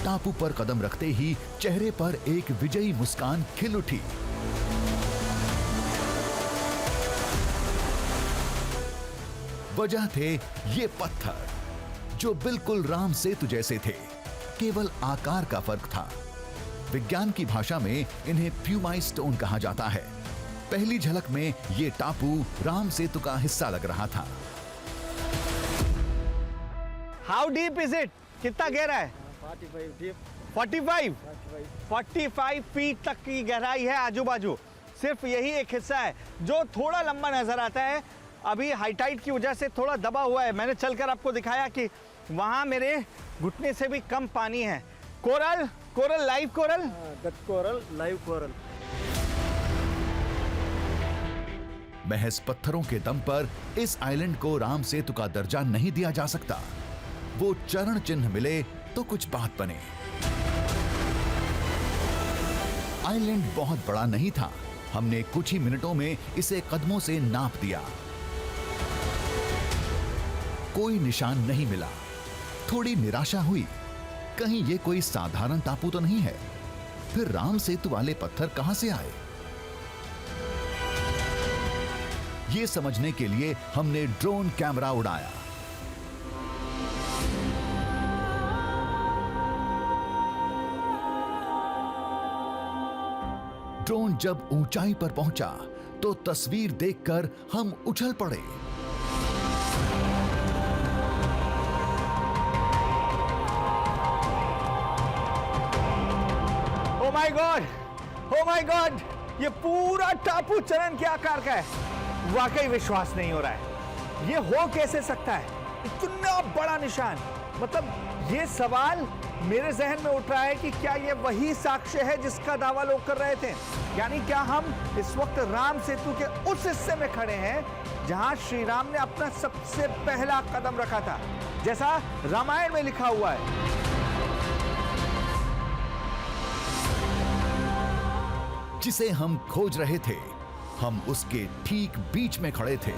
टापू पर कदम रखते ही चेहरे पर एक विजयी मुस्कान खिल उठी। वजह थे ये पत्थर जो बिल्कुल राम सेतु जैसे थे, केवल आकार का फर्क था। विज्ञान की भाषा में इन्हें प्यूमाई स्टोन कहा जाता है। पहली झलक में ये टापू राम सेतु का हिस्सा लग रहा था। How deep is it? कितना गहरा है? 45 डीप। 45 फीट तक की गहराई है आजू बाजू। सिर्फ यही एक हिस्सा है जो थोड़ा लंबा नजर आता है। अभी हाई टाइड की वजह से थोड़ा दबा हुआ है। मैंने चलकर आपको दिखाया कि वहां मेरे घुटने से भी कम पानी है। Coral, coral, live coral, coral, live coral. महज पत्थरों के दम पर इस आइलैंड को राम सेतु का दर्जा नहीं दिया जा सकता। वो चरण चिन्ह मिले तो कुछ बात बने। आइलैंड बहुत बड़ा नहीं था। हमने कुछ ही मिनटों में इसे कदमों से नाप दिया। कोई निशान नहीं मिला। थोड़ी निराशा हुई, कहीं ये कोई साधारण टापू तो नहीं है। फिर राम सेतु वाले पत्थर कहां से आए? ये समझने के लिए हमने ड्रोन कैमरा उड़ाया। ड्रोन जब ऊंचाई पर पहुंचा तो तस्वीर देखकर हम उछल पड़े। Oh my God, oh my God, ये पूरा टापू चरण के आकार का है। वाकई विश्वास नहीं हो रहा है। ये हो कैसे सकता है? इतना बड़ा निशान। मतलब ये सवाल मेरे जहन में उठ रहा है कि क्या ये वही साक्ष्य है जिसका दावा लोग कर रहे थे? यानी क्या हम इस वक्त राम सेतु के उस हिस्से में खड़े हैं जहां श्री राम ने अपना सबसे पहला कदम रखा था, जैसा रामायण में लिखा हुआ है? जिसे हम खोज रहे थे, हम उसके ठीक बीच में खड़े थे।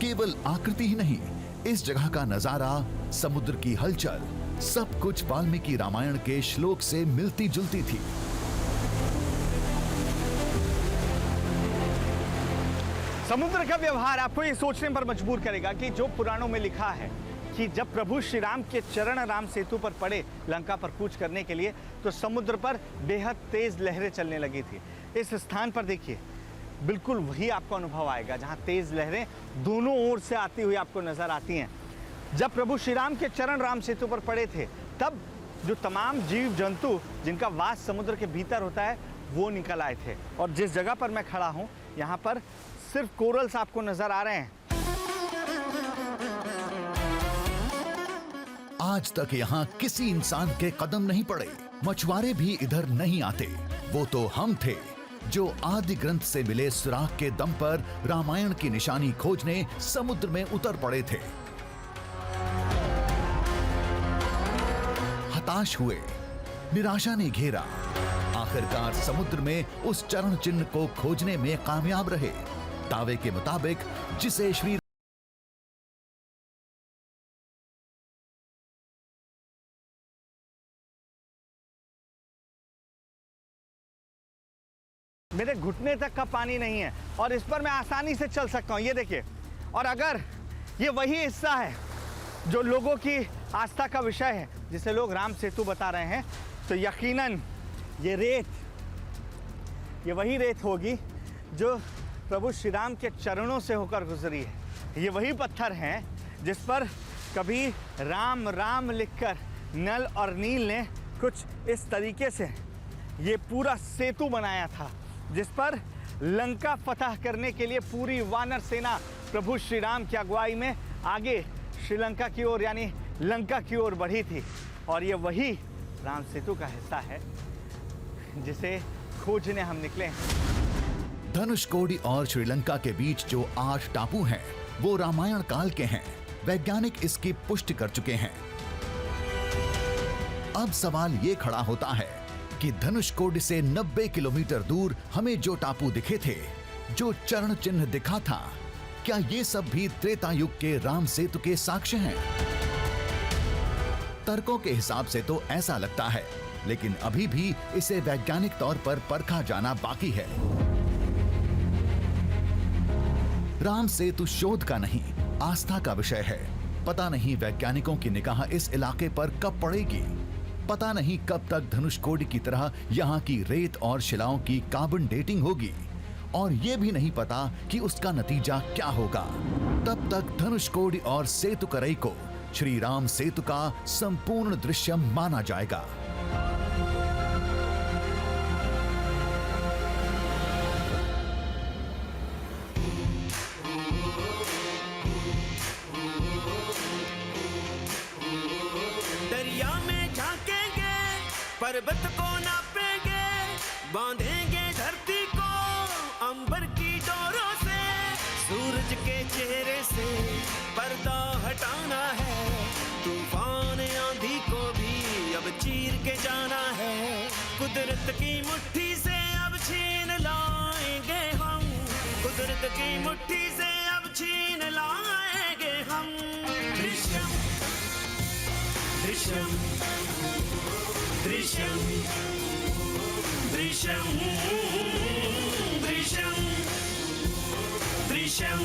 केवल आकृति ही नहीं, इस जगह का नजारा, समुद्र की हलचल, सब कुछ वाल्मीकि रामायण के श्लोक से मिलती जुलती थी। समुद्र का व्यवहार आपको ये सोचने पर मजबूर करेगा कि जो पुराणों में लिखा है कि जब प्रभु श्री राम के चरण राम सेतु पर पड़े लंका पर कूच करने के लिए, तो समुद्र पर बेहद तेज लहरें चलने लगी थी। इस स्थान पर देखिए, बिल्कुल वही आपको अनुभव आएगा जहां तेज लहरें दोनों ओर से आती हुई आपको नजर आती हैं। जब प्रभु श्री राम के चरण राम सेतु पर पड़े थे, तब जो तमाम जीव जंतु जिनका वास समुद्र के भीतर होता है वो निकल आए थे। और जिस जगह पर मैं खड़ा हूं, यहाँ पर सिर्फ कोरल्स आपको नजर आ रहे हैं। आज तक यहाँ किसी इंसान के कदम नहीं पड़े। मछुआरे भी इधर नहीं आते। वो तो हम थे जो आदि ग्रंथ से मिले सुराग के दम पर रामायण की निशानी खोजने समुद्र में उतर पड़े थे। हताश हुए, निराशा ने घेरा। आखिरकार समुद्र में उस चरण चिन्ह को खोजने में कामयाब रहे। दावे के मुताबिक जिसे श्री मेरे घुटने तक का पानी नहीं है और इस पर मैं आसानी से चल सकता हूं। ये देखिए, और अगर ये वही हिस्सा है जो लोगों की आस्था का विषय है, जिसे लोग राम सेतु बता रहे हैं, तो यकीनन ये रेत, ये वही रेत होगी जो प्रभु श्री राम के चरणों से होकर गुजरी है। ये वही पत्थर हैं जिस पर कभी राम राम लिखकर नल और नील ने कुछ इस तरीके से ये पूरा सेतु बनाया था, जिस पर लंका फतह करने के लिए पूरी वानर सेना प्रभु श्री राम की अगुवाई में आगे श्रीलंका की ओर यानी लंका की ओर बढ़ी थी। और ये वही राम सेतु का हिस्सा है जिसे खोजने हम निकले हैं। धनुषकोडी और श्रीलंका के बीच जो 8 टापू हैं, वो रामायण काल के हैं। वैज्ञानिक इसकी पुष्टि कर चुके हैं। अब सवाल ये खड़ा होता है कि धनुषकोडी से 90 किलोमीटर दूर हमें जो टापू दिखे थे, जो चरण चिन्ह दिखा था, क्या ये सब भी त्रेता युग के राम सेतु के साक्ष्य हैं? तर्कों के हिसाब से तो ऐसा लगता है, लेकिन अभी भी इसे वैज्ञानिक तौर पर परखा जाना बाकी है। राम सेतु शोध का नहीं, आस्था का विषय है। पता नहीं वैज्ञानिकों की निगाह इस इलाके पर कब पड़ेगी। पता नहीं कब तक धनुषकोडी की तरह यहाँ की रेत और शिलाओं की कार्बन डेटिंग होगी, और ये भी नहीं पता कि उसका नतीजा क्या होगा। तब तक धनुषकोडी और सेतुकरई को श्री राम सेतु का संपूर्ण दृश्य माना जाएगा। दरिया में झांकेंगे, पर्वत को नापेंगे, बांधेंगे धरती को अंबर की डोरों से। सूरज के चेहरे से पर्दा हटाना है, तूफान आंधी को भी अब चीर के जाना है। कुदरत की मुट्ठी से अब छीन लाएंगे हम, कुदरत की मुट्ठी से अब छीन लाएंगे हम। दृश्यम दृश्यम दृश्यम दृश्यम दृश्यम दृश्यम